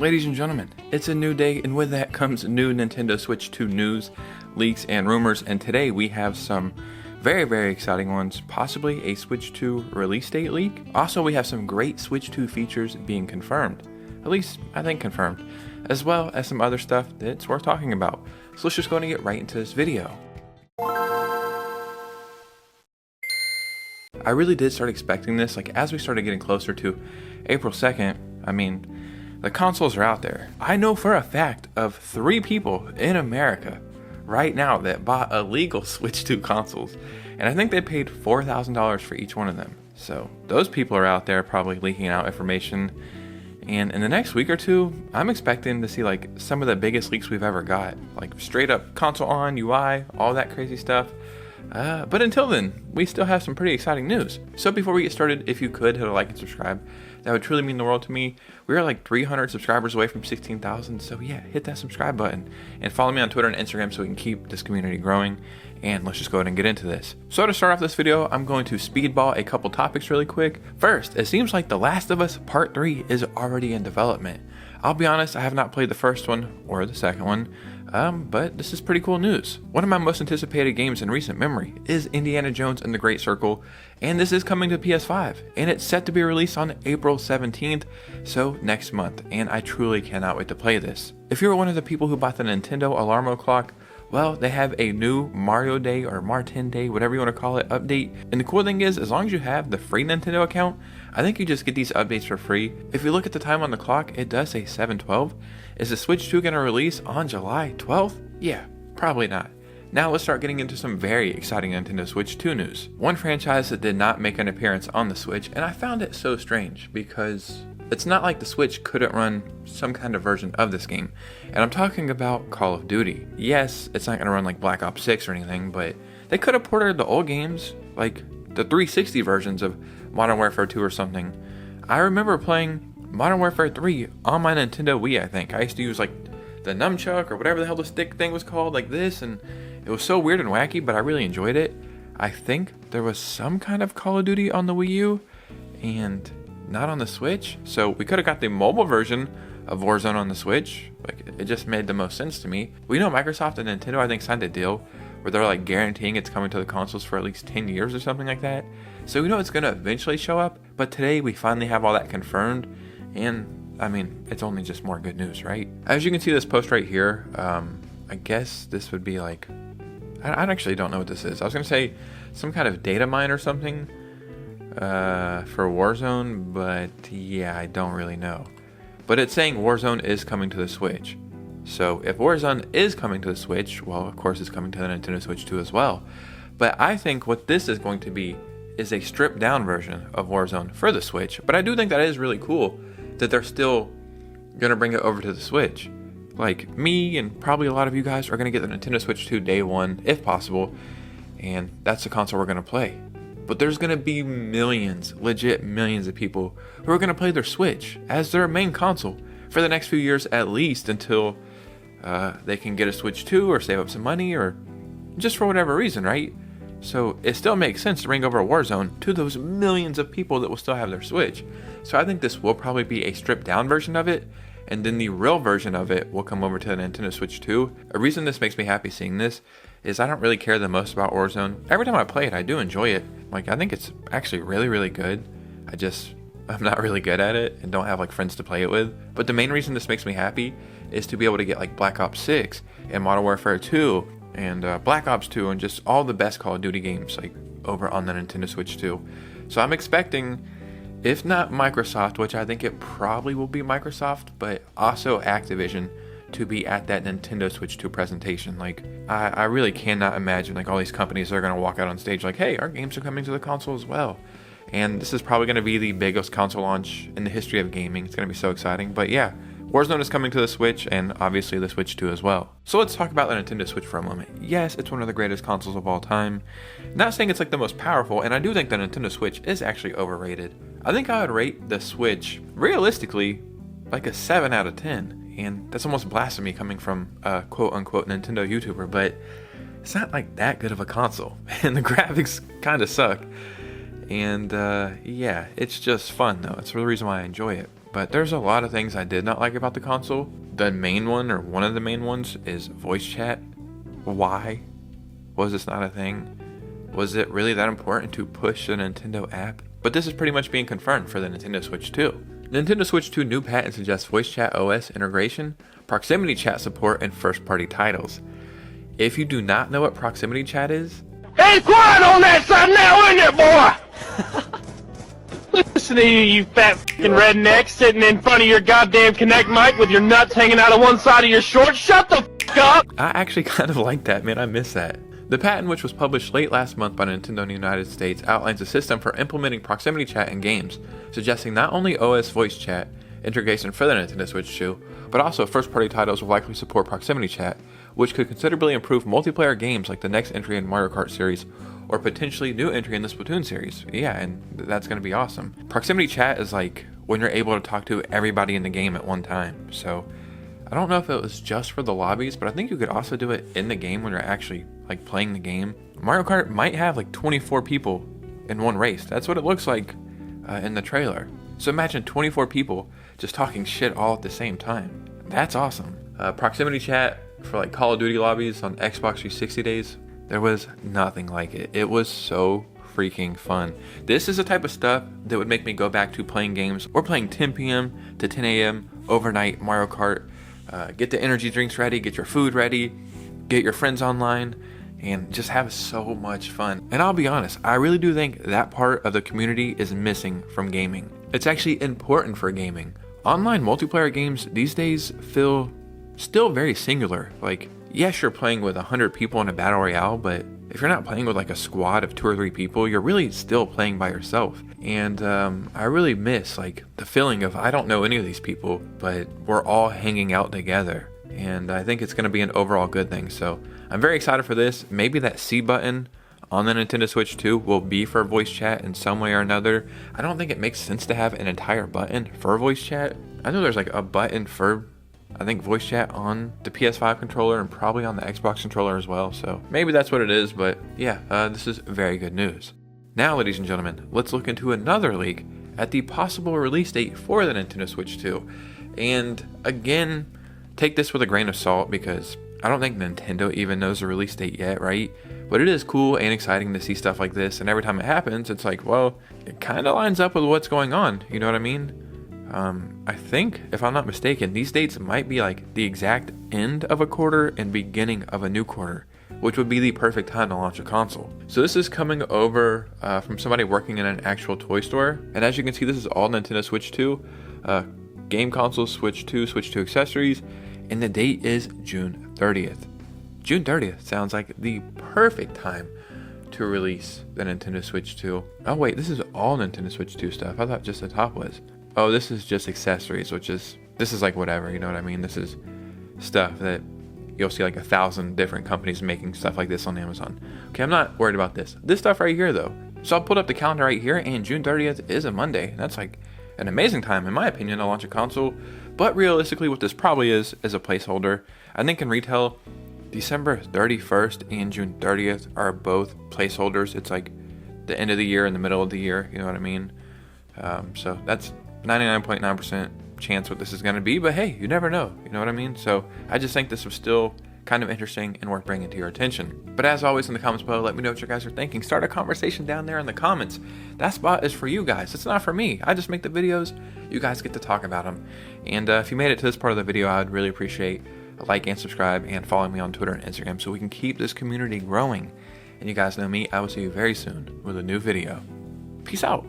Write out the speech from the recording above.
Ladies and gentlemen, it's a new day, and with that comes new Nintendo Switch 2 news, leaks, and rumors, and today we have some very exciting ones, possibly a Switch 2 release date leak. Also, we have some great Switch 2 features being confirmed, at least I think confirmed, as well as some other stuff that's worth talking about. So let's just go and get right into this video. I really did start expecting this, like as we started getting closer to April 2nd, the consoles are out there. I know for a fact of 3 people in America right now that bought illegal Switch 2 consoles, and I think they paid $4,000 for each one of them. So those people are out there probably leaking out information, and in the next week or two, I'm expecting to see like some of the biggest leaks we've ever got, like straight up console on, UI, all that crazy stuff. But until then, we still have some pretty exciting news. So before we get started, if you could hit a like and subscribe, that would truly mean the world to me. We are like 300 subscribers away from 16,000, so yeah, hit that subscribe button. And follow me on Twitter and Instagram so we can keep this community growing. And let's just go ahead and get into this. So to start off this video, I'm going to speedball a couple topics really quick. First, it seems like The Last of Us Part 3 is already in development. I'll be honest, I have not played the first one or the second one, but this is pretty cool news. One of my most anticipated games in recent memory is Indiana Jones and the Great Circle, and this is coming to PS5, and it's set to be released on April 17th, so next month, and I truly cannot wait to play this. If you're one of the people who bought the Nintendo Alarmo Clock, well, they have a new Mario Day or Martin Day, whatever you want to call it, update. And the cool thing is, as long as you have the free Nintendo account, I think you just get these updates for free. If you look at the time on the clock, it does say 7/12. Is the Switch 2 going to release on July 12th? Yeah, probably not. Now let's start getting into some very exciting Nintendo Switch 2 news. One franchise that did not make an appearance on the Switch, and I found it so strange because it's not like the Switch couldn't run some kind of version of this game. And I'm talking about Call of Duty. Yes, it's not going to run like Black Ops 6 or anything, but they could have ported the old games, like the 360 versions of Modern Warfare 2 or something. I remember playing Modern Warfare 3 on my Nintendo Wii, I think. I used to use like the nunchuck or whatever the hell the stick thing was called, like this, and it was so weird and wacky, but I really enjoyed it. I think there was some kind of Call of Duty on the Wii U, and not on the Switch, so we could have got the mobile version of Warzone on the Switch. Like, it just made the most sense to me. We know Microsoft and Nintendo, I think, signed a deal where they're like guaranteeing it's coming to the consoles for at least 10 years or something like that. So we know it's going to eventually show up, but today we finally have all that confirmed, and it's only just more good news, right? As you can see this post right here, I guess this would be like, I actually don't know what this is. I was going to say some kind of data mine or something for Warzone, but yeah, I don't really know. But it's saying Warzone is coming to the Switch. So if Warzone is coming to the Switch, well, of course it's coming to the Nintendo Switch 2 as well. But I think what this is going to be is a stripped down version of Warzone for the Switch. But I do think that is really cool that they're still going to bring it over to the Switch. Like, me and probably a lot of you guys are going to get the Nintendo Switch 2 day one, if possible. And that's the console we're going to play. But there's going to be millions, legit millions of people who are going to play their Switch as their main console for the next few years at least, until they can get a Switch 2 or save up some money or just for whatever reason, right? So it still makes sense to bring over a Warzone to those millions of people that will still have their Switch. So I think this will probably be a stripped down version of it, and then the real version of it will come over to the Nintendo Switch 2. A reason this makes me happy seeing this is I don't really care the most about Warzone. Every time I play it, I do enjoy it. Like, I think it's actually really good. I'm not really good at it and don't have like friends to play it with. But the main reason this makes me happy is to be able to get like Black Ops 6 and Modern Warfare 2 and Black Ops 2 and just all the best Call of Duty games like over on the Nintendo Switch 2. So I'm expecting, if not Microsoft, which I think it probably will be Microsoft, but also Activision, to be at that Nintendo Switch 2 presentation. Like, I really cannot imagine like all these companies are going to walk out on stage like, hey, our games are coming to the console as well. And this is probably going to be the biggest console launch in the history of gaming. It's going to be so exciting. But yeah, Warzone is coming to the Switch, and obviously the Switch 2 as well. So let's talk about the Nintendo Switch for a moment. Yes, it's one of the greatest consoles of all time. Not saying it's like the most powerful, and I do think the Nintendo Switch is actually overrated. I think I would rate the Switch, realistically, like a 7 out of 10. And that's almost blasphemy coming from a quote-unquote Nintendo YouTuber, but it's not like that good of a console. And the graphics kind of suck. And yeah, it's just fun though. It's the reason why I enjoy it. But there's a lot of things I did not like about the console. The main one, or one of the main ones, is voice chat. Why was this not a thing? Was it really that important to push the Nintendo app? But this is pretty much being confirmed for the Nintendo Switch 2. Nintendo Switch 2 new patent suggests voice chat OS integration, proximity chat support, and first-party titles. If you do not know what proximity chat is... Hey, quiet on that side now, isn't it, boy? Listen to you fat f***ing redneck sitting in front of your goddamn Kinect mic with your nuts hanging out of one side of your shorts. Shut the f*** up! I actually kind of like that, man. I miss that. The patent, which was published late last month by Nintendo in the United States, outlines a system for implementing proximity chat in games, suggesting not only OS voice chat integration for the Nintendo Switch 2, but also first-party titles will likely support proximity chat, which could considerably improve multiplayer games like the next entry in Mario Kart series, or potentially new entry in the Splatoon series. Yeah, and that's going to be awesome. Proximity chat is like when you're able to talk to everybody in the game at one time, so I don't know if it was just for the lobbies, but I think you could also do it in the game when you're actually like playing the game. Mario Kart might have like 24 people in one race. That's what it looks like in the trailer. So imagine 24 people just talking shit all at the same time. That's awesome. Proximity chat for like Call of Duty lobbies on Xbox 360 days, there was nothing like it. It was so freaking fun. This is the type of stuff that would make me go back to playing games or playing 10 p.m. to 10 a.m. overnight Mario Kart. Get the energy drinks ready, get your food ready, get your friends online, and just have so much fun. And I'll be honest, I really do think that part of the community is missing from gaming. It's actually important for gaming. Online multiplayer games these days feel still very singular. Like, yes, you're playing with 100 people in a battle royale, but if you're not playing with like a squad of 2 or 3 people, you're really still playing by yourself. And I really miss like the feeling of I don't know any of these people, but we're all hanging out together. And I think it's going to be an overall good thing. So I'm very excited for this. Maybe that C button on the Nintendo Switch 2 will be for voice chat in some way or another. I don't think it makes sense to have an entire button for voice chat. I know there's like a button for, I think, voice chat on the PS5 controller and probably on the Xbox controller as well. So maybe that's what it is, but yeah, this is very good news. Now, ladies and gentlemen, let's look into another leak at the possible release date for the Nintendo Switch 2. And again, take this with a grain of salt because I don't think Nintendo even knows the release date yet, right? But it is cool and exciting to see stuff like this, and every time it happens, it's like, well, it kind of lines up with what's going on, you know what I mean? I think, if I'm not mistaken, these dates might be like the exact end of a quarter and beginning of a new quarter, which would be the perfect time to launch a console. So this is coming over from somebody working in an actual toy store, and as you can see, this is all Nintendo Switch 2, game console, Switch 2, Switch 2 accessories, and the date is June 30th. June 30th sounds like the perfect time to release the Nintendo Switch 2. Oh wait, this is all Nintendo Switch 2 stuff. I thought just the top was. Oh, this is just accessories, this is like whatever, you know what I mean? This is stuff that you'll see like 1,000 different companies making stuff like this on Amazon. Okay, I'm not worried about this. This stuff right here though. So I'll put up the calendar right here, and June 30th is a Monday. That's like an amazing time, in my opinion, to launch a console. But realistically, what this probably is a placeholder. I think in retail, December 31st and June 30th are both placeholders. It's like the end of the year and the middle of the year, you know what I mean? So that's 99.9% chance what this is going to be, but hey, you never know, you know what I mean? So I just think this was still kind of interesting and worth bringing to your attention. But as always, in the comments below, let me know what you guys are thinking. Start a conversation down there in the comments. That spot is for you guys. It's not for me. I just make the videos. You guys get to talk about them. And if you made it to this part of the video, I would really appreciate a like and subscribe and follow me on Twitter and Instagram so we can keep this community growing. And you guys know me. I will see you very soon with a new video. Peace out.